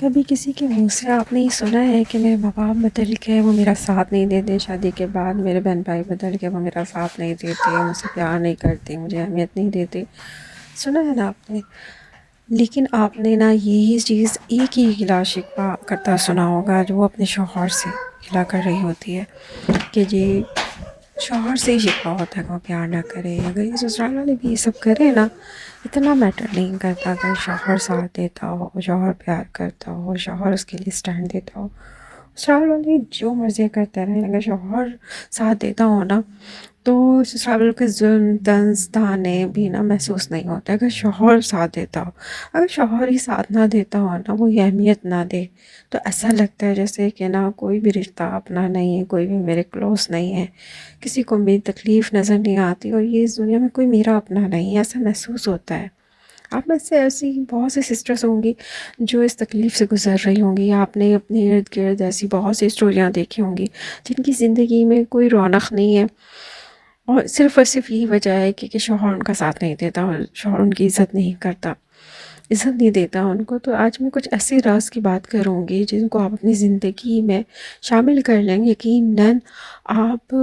کبھی کسی کے منہ سے آپ نے یہ سنا ہے کہ میرے ماں باپ بدل کے وہ میرا ساتھ نہیں دیتے، شادی کے بعد میرے بہن بھائی بدل کے وہ میرا ساتھ نہیں دیتے، مجھ سے پیار نہیں کرتے، مجھے اہمیت نہیں دیتے؟ سنا ہے نا آپ نے؟ لیکن آپ نے نا یہی چیز ایک ہی گلا شکوہ کرتا سنا ہوگا جو وہ اپنے شوہر سے گلا کر رہی ہوتی ہے کہ جی شوہر سے ہی شکوہ ہوتا ہے کہ وہ پیار نہ کرے۔ اگر یہ سسرال والے بھی یہ سب کریں نا، اتنا میٹر نہیں کرتا اگر شوہر ساتھ دیتا ہو، شوہر پیار کرتا ہو، شوہر اس کے لیے سٹینڈ دیتا ہو، سسرال والے جو مرضی کرتے رہیں، اگر شوہر ساتھ دیتا ہو نا تو سسرال والوں کے ظلم طنز تانے بھی نا محسوس نہیں ہوتے اگر شوہر ساتھ دیتا ہو۔ اگر شوہر ہی ساتھ نہ دیتا ہو نا، وہ اہمیت نہ دے، تو ایسا لگتا ہے جیسے کہ نا کوئی بھی رشتہ اپنا نہیں ہے، کوئی بھی میرے کلوز نہیں ہے، کسی کو میری تکلیف نظر نہیں آتی اور یہ اس دنیا میں کوئی میرا اپنا نہیں ہے، ایسا محسوس ہوتا ہے۔ آپ میں سے ایسی بہت سی سسٹرز ہوں گی جو اس تکلیف سے گزر رہی ہوں گی۔ آپ نے اپنے ارد گرد ایسی بہت سی اسٹوریاں دیکھی ہوں گی جن کی زندگی میں کوئی رونق نہیں ہے، اور صرف یہی وجہ ہے کہ شوہر ان کا ساتھ نہیں دیتا اور شوہر ان کی عزت نہیں کرتا، عزت نہیں دیتا ان کو۔ تو آج میں کچھ ایسی راز کی بات کروں گی جن کو آپ اپنی زندگی میں شامل کر لیں گے، یقیناً آپ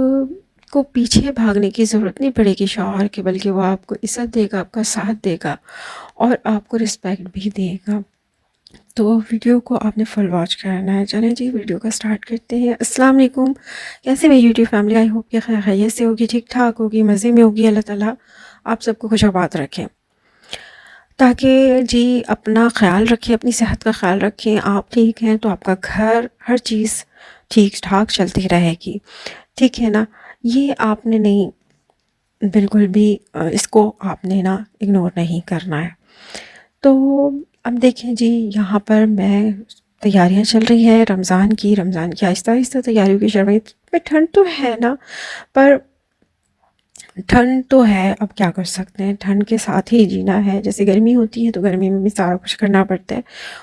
کو پیچھے بھاگنے کی ضرورت نہیں پڑے گی شوہر کے، بلکہ وہ آپ کو عزت دے گا، آپ کا ساتھ دے گا اور آپ کو رسپیکٹ بھی دے گا۔ تو ویڈیو کو آپ نے فل واچ کرنا ہے۔ چلیں جی ویڈیو کا سٹارٹ کرتے ہیں۔ السلام علیکم، کیسے میری یوٹیوب فیملی؟ آئی ہوپ کہ خیریت سے ہوگی، ٹھیک ٹھاک ہوگی، مزے میں ہوگی۔ اللہ تعالیٰ آپ سب کو خوش آباد رکھیں، تاکہ جی اپنا خیال رکھیں، اپنی صحت کا خیال رکھیں۔ آپ ٹھیک ہیں تو آپ کا گھر ہر چیز ٹھیک ٹھاک چلتی رہے گی، ٹھیک ہے نا؟ یہ آپ نے نہیں، بالکل بھی اس کو آپ نے نا اگنور نہیں کرنا ہے۔ تو اب دیکھیں جی، یہاں پر تیاریاں چل رہی ہیں رمضان کی آہستہ آہستہ تیاریوں کی شروعات میں۔ ٹھنڈ تو ہے نا، پر ٹھنڈ تو ہے، اب کیا کر سکتے ہیں، ٹھنڈ کے ساتھ ہی جینا ہے۔ جیسے گرمی ہوتی ہے تو گرمی میں بھی سارا کچھ کرنا پڑتا ہے،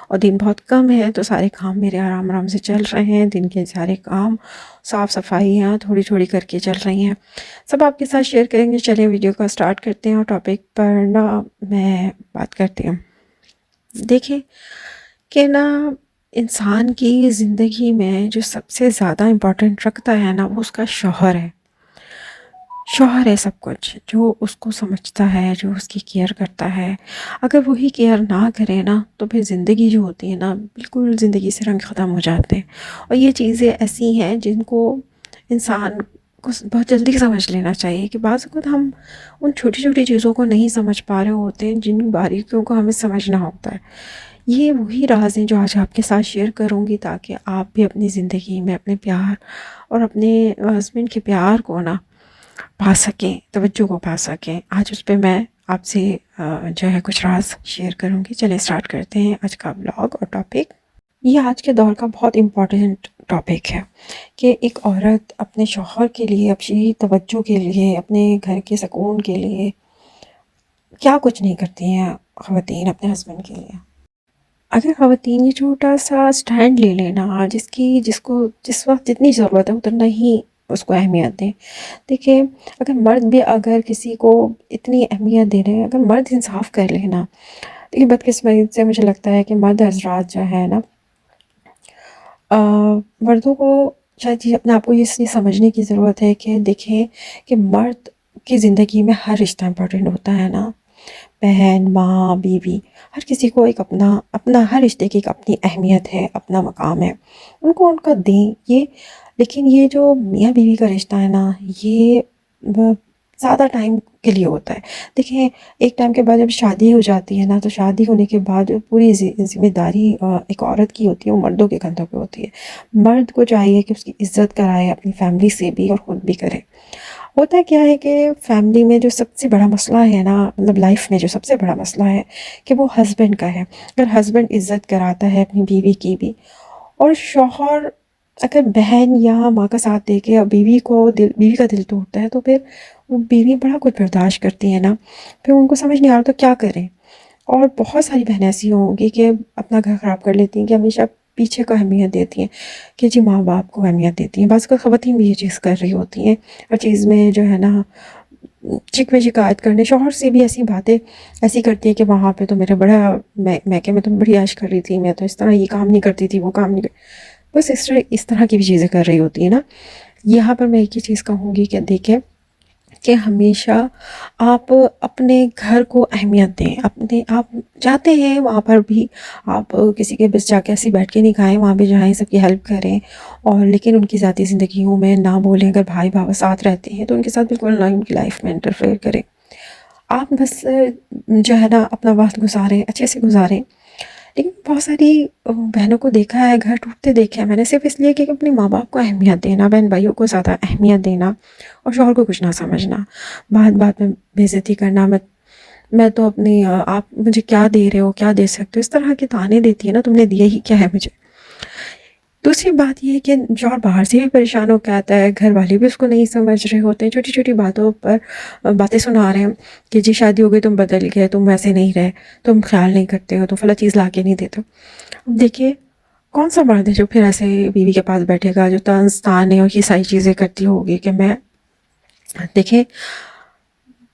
اور دن بہت کم ہے تو سارے کام میرے آرام آرام سے چل رہے ہیں۔ دن کے سارے کام، صاف صفائیاں تھوڑی تھوڑی کر کے چل رہی ہیں، سب آپ کے ساتھ شیئر کریں گے۔ چلیں ویڈیو کا سٹارٹ کرتے ہیں اور ٹاپک پر نا میں بات کرتی ہوں۔ دیکھیں کہ نا انسان کی زندگی میں جو سب سے زیادہ امپورٹنٹ رکھتا ہے نا، وہ اس کا شوہر ہے۔ شوہر ہے سب کچھ، جو اس کو سمجھتا ہے، جو اس کی کیئر کرتا ہے۔ اگر وہی کیئر نہ کرے نا تو پھر زندگی جو ہوتی ہے نا، بالکل زندگی سے رنگ ختم ہو جاتے ہیں۔ اور یہ چیزیں ایسی ہیں جن کو انسان کو بہت جلدی سمجھ لینا چاہیے کہ بعض اوقات ہم ان چھوٹی چھوٹی چیزوں کو نہیں سمجھ پا رہے ہوتے ہیں جن باریکیوں کو ہمیں سمجھنا ہوتا ہے۔ یہ وہی راز ہیں جو آج آپ کے ساتھ شیئر کروں گی، تاکہ آپ بھی اپنی زندگی میں اپنے پیار اور اپنے ہسبینڈ کے پیار کو نا پا سکیں، توجہ کو پا سکیں۔ آج اس پہ میں آپ سے جو ہے کچھ راز شیئر کروں گی۔ چلیں سٹارٹ کرتے ہیں آج کا بلاگ اور ٹاپک۔ یہ آج کے دور کا بہت امپورٹنٹ ٹاپک ہے کہ ایک عورت اپنے شوہر کے لیے، اپنی توجہ کے لیے، اپنے گھر کے سکون کے لیے کیا کچھ نہیں کرتی ہیں خواتین اپنے ہسبینڈ کے لیے۔ اگر خواتین یہ چھوٹا سا سٹینڈ لے لینا، جس کو جس وقت جتنی ضرورت ہے اتنا ہی اس کو اہمیت دیں۔ دیکھیں اگر مرد بھی اگر کسی کو اتنی اہمیت دے رہے ہیں، اگر مرد انصاف کر لینا، دیکھیں بدقسمتی سے مجھے لگتا ہے کہ مرد حضرات جو ہے نا، مردوں کو شاید اپنے آپ کو یہ سمجھنے کی ضرورت ہے کہ دیکھیں کہ مرد کی زندگی میں ہر رشتہ امپورٹنٹ ہوتا ہے نا، بہن، ماں، بیوی، ہر کسی کو ایک اپنا ہر رشتے کی ایک اپنی اہمیت ہے، اپنا مقام ہے، ان کو ان کا دیں یہ۔ لیکن یہ جو میاں بیوی کا رشتہ ہے نا، یہ زیادہ ٹائم کے لیے ہوتا ہے۔ دیکھیں ایک ٹائم کے بعد جب شادی ہو جاتی ہے نا، تو شادی ہونے کے بعد پوری ذمہ داری ایک عورت کی ہوتی ہے، وہ مردوں کے کندھوں پہ ہوتی ہے۔ مرد کو چاہیے کہ اس کی عزت کرائے، اپنی فیملی سے بھی اور خود بھی کرے۔ ہوتا کیا ہے کہ فیملی میں جو سب سے بڑا مسئلہ ہے نا، مطلب لائف میں جو سب سے بڑا مسئلہ ہے کہ وہ ہسبینڈ کا ہے۔ اگر ہسبینڈ عزت کراتا ہے اپنی بیوی کی بھی، اور شوہر اگر بہن یا ماں کا ساتھ دے کے بیوی کا دل توڑتا ہے، تو پھر وہ بیوی بڑا کچھ برداشت کرتی ہے نا، پھر ان کو سمجھ نہیں آ رہا تو کیا کریں۔ اور بہت ساری بہنیں ایسی ہوں گی کہ اپنا گھر خراب کر لیتی ہیں، کہ ہمیشہ پیچھے کو اہمیت دیتی ہیں، کہ جی ماں باپ کو اہمیت دیتی ہیں۔ بعض کا خواتین بھی یہ چیز کر رہی ہوتی ہیں، ہر چیز میں جو ہے نا شکوے شکایت کرنے، شوہر سے بھی ایسی باتیں ایسی کرتی ہے کہ وہاں پہ تو میرا بڑا میں کہ میں تو بڑی عیش کر رہی تھی، میں تو اس طرح یہ کام نہیں کرتی تھی، وہ کام نہیں بس اس طرح کی بھی چیزیں کر رہی ہوتی ہے نا۔ یہاں پر میں ایک ہی چیز کہوں گی کہ دیکھیں کہ ہمیشہ آپ اپنے گھر کو اہمیت دیں، آپ جاتے ہیں وہاں پر بھی آپ کسی کے بس جا کے ایسے بیٹھ کے نہیں کھائیں، وہاں بھی جائیں، سب کی ہیلپ کریں، اور لیکن ان کی ذاتی زندگیوں میں نہ بولیں۔ اگر بھائی بھائی ساتھ رہتے ہیں تو ان کے ساتھ بالکل نہ ان کی لائف میں انٹرفیئر کریں۔ آپ بس جو ہے نا اپنا وقت گزاریں، اچھے سے گزاریں۔ لیکن بہت ساری بہنوں کو دیکھا ہے، گھر ٹوٹتے دیکھے ہیں میں نے، صرف اس لیے کہ اپنے ماں باپ کو اہمیت دینا، بہن بھائیوں کو زیادہ اہمیت دینا، اور شوہر کو کچھ نہ سمجھنا، بات بات میں بے عزتی کرنا۔ میں تو اپنی آپ مجھے کیا دے رہے ہو، کیا دے سکتے ہو، اس طرح کے تانے دیتی ہے نا، تم نے دیا ہی کیا ہے مجھے۔ دوسری بات یہ ہے کہ شوہر باہر سے بھی پریشان ہو کے آتا ہے، گھر والے بھی اس کو نہیں سمجھ رہے ہوتے ہیں، چھوٹی چھوٹی باتوں پر باتیں سنا رہے ہیں کہ جی شادی ہو گئی، تم بدل گئے، تم ویسے نہیں رہے، تم خیال نہیں کرتے ہو، تم فلاں چیز لا کے نہیں دیتے ہو۔ اب دیکھیے کون سا مرد ہے جو پھر ایسے بیوی کے پاس بیٹھے گا، جو طنز تانے اور یہ ساری چیزیں کرتی ہوگی کہ میں دیکھیں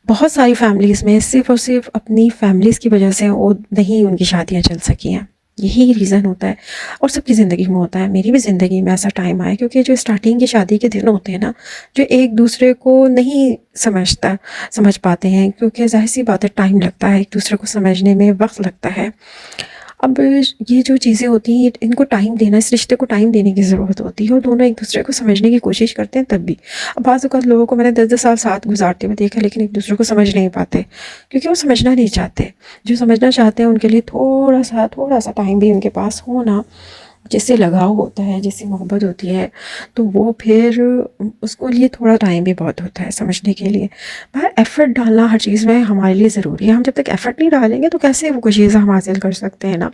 بہت ساری فیملیز میں صرف اور صرف اپنی فیملیز کی وجہ سے وہ نہیں ان کی شادیاں چل سکی ہیں، یہی ریزن ہوتا ہے، اور سب کی زندگی میں ہوتا ہے۔ میری بھی زندگی میں ایسا ٹائم آیا، کیونکہ جو اسٹارٹنگ کی شادی کے دن ہوتے ہیں نا، جو ایک دوسرے کو نہیں سمجھ پاتے ہیں، کیونکہ ظاہر سی بات ہے ٹائم لگتا ہے، ایک دوسرے کو سمجھنے میں وقت لگتا ہے۔ اب یہ جو چیزیں ہوتی ہیں ان کو ٹائم دینا، اس رشتے کو ٹائم دینے کی ضرورت ہوتی ہے، اور دونوں ایک دوسرے کو سمجھنے کی کوشش کرتے ہیں تب بھی۔ اب بعض اوقات لوگوں کو میں نے 10 10 سال ساتھ گزارتے ہوئے دیکھا، لیکن ایک دوسرے کو سمجھ نہیں پاتے، کیونکہ وہ سمجھنا نہیں چاہتے۔ جو سمجھنا چاہتے ہیں ان کے لیے تھوڑا سا ٹائم بھی ان کے پاس ہونا، جس سے لگاؤ ہوتا ہے، جس سے محبت ہوتی ہے، تو وہ پھر اس کو لیے تھوڑا ٹائم بھی بہت ہوتا ہے سمجھنے کے لیے۔ باہر ایفرٹ ڈالنا ہر چیز میں ہمارے لیے ضروری ہے، ہم جب تک ایفرٹ نہیں ڈالیں گے تو کیسے وہ کوئی چیز ہم حاصل کر سکتے ہیں نا۔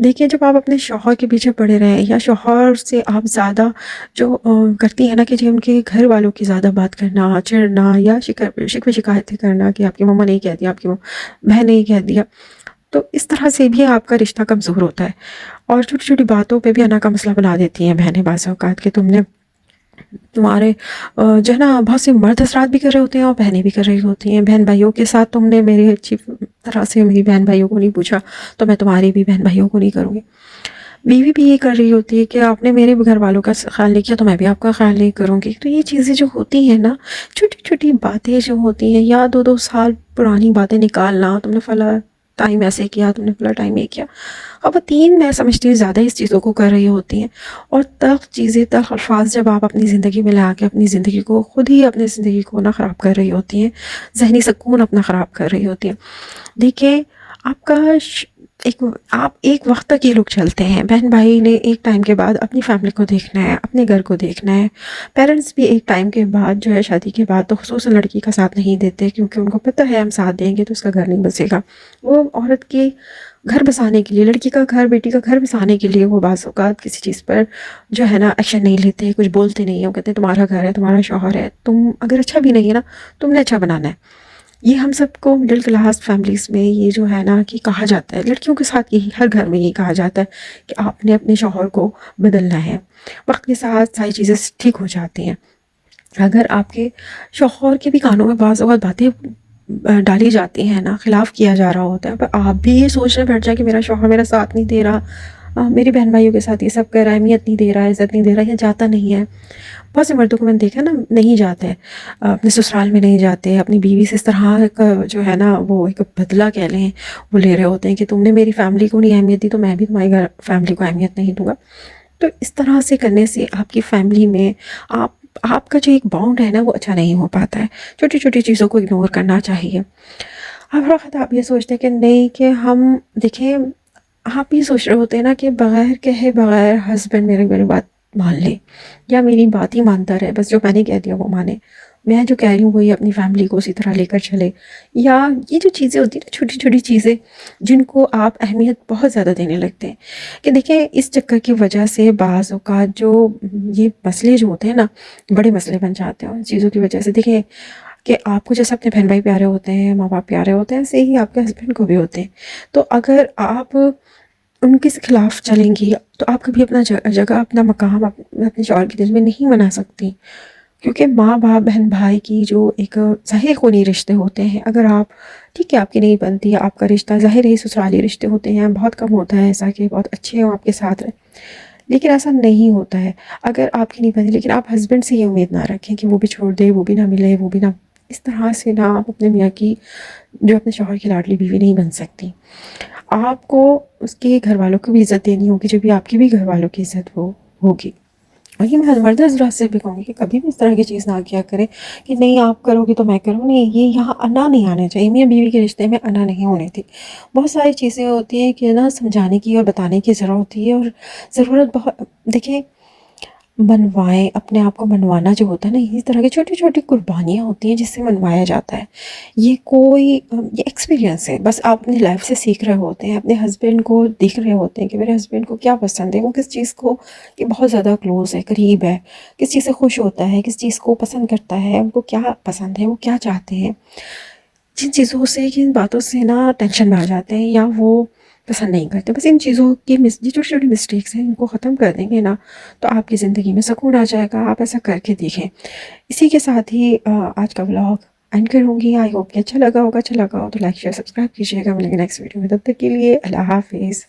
دیکھیے جب آپ اپنے شوہر کے پیچھے پڑے رہیں، یا شوہر سے آپ زیادہ جو کرتی ہیں نا کہ جی ان کے گھر والوں کی زیادہ بات کرنا، چڑنا، یا شکوے شکایتیں کرنا کہ آپ کی مما نہیں کہہ دیا، آپ کی بہن نہیں کہہ دیا، تو اس طرح سے بھی آپ کا رشتہ کمزور ہوتا ہے، اور چھوٹی چھوٹی باتوں پہ بھی انا کا مسئلہ بنا دیتی ہیں بہنیں بعض اوقات کہ تمہارے جو ہے نا بہت سے مرد اثرات بھی کر رہے ہوتے ہیں اور بہنیں بھی کر رہی ہوتی ہیں۔ بہن بھائیوں کے ساتھ تم نے میری اچھی طرح سے میری بہن بھائیوں کو نہیں پوچھا، تو میں تمہاری بھی بہن بھائیوں کو نہیں کروں گی۔ بیوی بھی یہ کر رہی ہوتی ہے کہ آپ نے میرے گھر والوں کا خیال نہیں کیا تو میں بھی آپ کا خیال نہیں کروں گی۔ تو یہ چیزیں جو ہوتی ہیں نا، چھوٹی چھوٹی باتیں جو ہوتی ہیں، یا 2 2 سال پرانی باتیں نکالنا، تم نے فلاں ٹائم ایسے کیا، تم نے فلاں ٹائم یہ کیا، اب تین میں سمجھتی ہوں زیادہ اس چیزوں کو کر رہی ہوتی ہیں، اور تلخ الفاظ جب آپ اپنی زندگی میں لا کے اپنی زندگی کو خود ہی اپنی زندگی کو نہ خراب کر رہی ہوتی ہیں، ذہنی سکون اپنا خراب کر رہی ہوتی ہیں۔ دیکھیں آپ کا آپ ایک وقت تک یہ لوگ چلتے ہیں، بہن بھائی نے ایک ٹائم کے بعد اپنی فیملی کو دیکھنا ہے، اپنے گھر کو دیکھنا ہے۔ پیرنٹس بھی ایک ٹائم کے بعد جو ہے شادی کے بعد تو خصوصاً لڑکی کا ساتھ نہیں دیتے، کیونکہ ان کو پتہ ہے ہم ساتھ دیں گے تو اس کا گھر نہیں بسے گا۔ وہ عورت کے گھر بسانے کے لیے، لڑکی کا گھر، بیٹی کا گھر بسانے کے لیے وہ بعض اوقات کسی چیز پر جو ہے نا ایکشن نہیں لیتے، کچھ بولتے نہیں ہیں، وہ کہتے ہیں تمہارا گھر ہے، تمہارا شوہر ہے، تم اگر اچھا بھی نہیں ہے نا تم نے اچھا بنانا ہے۔ یہ ہم سب کو مڈل کلاس فیملیز میں یہ جو ہے نا کہ کہا جاتا ہے، لڑکیوں کے ساتھ یہی ہر گھر میں یہی کہا جاتا ہے کہ آپ نے اپنے شوہر کو بدلنا ہے، وقت کے ساتھ ساری چیزیں ٹھیک ہو جاتی ہیں۔ اگر آپ کے شوہر کے بھی کانوں میں بعض اوقات باتیں ڈالی جاتی ہیں نا، خلاف کیا جا رہا ہوتا ہے، پر آپ بھی یہ سوچنے بیٹھ جائیں کہ میرا شوہر میرا ساتھ نہیں دے رہا، میری بہن بھائیوں کے ساتھ یہ سب کر رہا ہے، اہمیت نہیں دے رہا ہے، عزت نہیں دے رہا ہے، یا جاتا نہیں ہے۔ بہت سے مردوں کو میں نے دیکھا نا نہیں جاتے، اپنے سسرال میں نہیں جاتے، اپنی بیوی سے اس طرح کا جو ہے نا وہ ایک بدلہ کہہ لیں وہ لے رہے ہوتے ہیں کہ تم نے میری فیملی کو نہیں اہمیت دی تو میں بھی تمہاری فیملی کو اہمیت نہیں دوں گا۔ تو اس طرح سے کرنے سے آپ کی فیملی میں آپ کا جو ایک بانڈ ہے نا وہ اچھا نہیں ہو پاتا ہے۔ چھوٹی چھوٹی چیزوں کو اگنور کرنا چاہیے۔ ہر وقت آپ یہ سوچتے ہیں کہ نہیں کہ ہم دیکھیں، آپ یہ سوچ رہے ہوتے ہیں نا کہ بغیر کہے بغیر ہسبینڈ میری بات مان لے، یا میری بات ہی مانتا رہے، بس جو میں نے کہہ دیا وہ مانے، میں جو کہہ رہی ہوں وہی اپنی فیملی کو اسی طرح لے کر چلے۔ یا یہ جو چیزیں ہوتی ہیں نا چھوٹی چھوٹی چیزیں جن کو آپ اہمیت بہت زیادہ دینے لگتے ہیں، کہ دیکھیں اس چکر کی وجہ سے بعض اوقات جو یہ مسئلے جو ہوتے ہیں نا بڑے مسئلے بن جاتے ہیں ان چیزوں کی وجہ سے۔ دیکھیں کہ آپ کو جیسے اپنے بہن بھائی پیارے ہوتے ہیں، ماں باپ پیارے ہوتے ہیں، ایسے ہی آپ کے ہسبینڈ کو بھی ہوتے ہیں۔ تو اگر آپ ان کے خلاف چلیں گی تو آپ کبھی اپنا جگہ، اپنا مقام اپنے شوہر کے دل میں نہیں بنا سکتی۔ کیونکہ ماں باپ بہن بھائی کی جو ایک ظاہر کونی رشتے ہوتے ہیں، اگر آپ ٹھیک ہے آپ کی نہیں بنتی، آپ کا رشتہ ظاہر ہی سسرالی رشتے ہوتے ہیں، بہت کم ہوتا ہے ایسا کہ بہت اچھے ہوں آپ کے ساتھ رہیں، لیکن ایسا نہیں ہوتا ہے اگر آپ کی نہیں بنتی، لیکن آپ ہسبینڈ سے یہ امید نہ رکھیں کہ وہ بھی چھوڑ دے، وہ بھی نہ ملے، وہ بھی نہ، اس طرح سے نہ آپ اپنے میاں کی جو اپنے شوہر کی لاڈلی بیوی نہیں بن سکتی۔ آپ کو اس کے گھر والوں کو بھی عزت دینی ہوگی، جب بھی آپ کی بھی گھر والوں کی عزت ہوگی۔ اور یہ میں مرد حضرات سے بھی کہوں گی کہ کبھی بھی اس طرح کی چیز نہ کیا کریں کہ نہیں آپ کرو گی تو میں کروں، نہیں، یہ یہاں انا نہیں آنا چاہیے، میاں بیوی کے رشتے میں انا نہیں ہونے تھی۔ بہت ساری چیزیں ہوتی ہیں کہ نا سمجھانے کی اور بتانے کی ضرورت ہوتی ہے، اور ضرورت بہت، دیکھیں منوائیں، اپنے آپ کو منوانا جو ہوتا ہے نا، اسی طرح کی چھوٹی چھوٹی قربانیاں ہوتی ہیں جس سے منوایا جاتا ہے۔ یہ یہ ایکسپیرینس ہے، بس آپ اپنی لائف سے سیکھ رہے ہوتے ہیں، اپنے ہسبینڈ کو دیکھ رہے ہوتے ہیں کہ میرے ہسبینڈ کو کیا پسند ہے، وہ کس چیز کو کہ بہت زیادہ کلوز ہے، قریب ہے، کس چیز سے خوش ہوتا ہے، کس چیز کو پسند کرتا ہے، ان کو کیا پسند ہے، وہ کیا چاہتے ہیں۔ جن چیزوں سے، جن باتوں سے نا ٹینشن میں آ جاتے ہیں یا وہ پسند نہیں کرتے، بس ان چیزوں کی یہ چھوٹی چھوٹی مسٹیکس ہیں، ان کو ختم کر دیں گے نا تو آپ کی زندگی میں سکون آ جائے گا۔ آپ ایسا کر کے دیکھیں۔ اسی کے ساتھ ہی آج کا ولاگ اینڈ کروں گی۔ آئی ہوپ کہ اچھا لگا ہوگا، اچھا لگا ہو تو لائک شیئر سبسکرائب کیجیے گا۔ ملیں گے نیکسٹ ویڈیو میں، تب تک کے لیے اللہ حافظ۔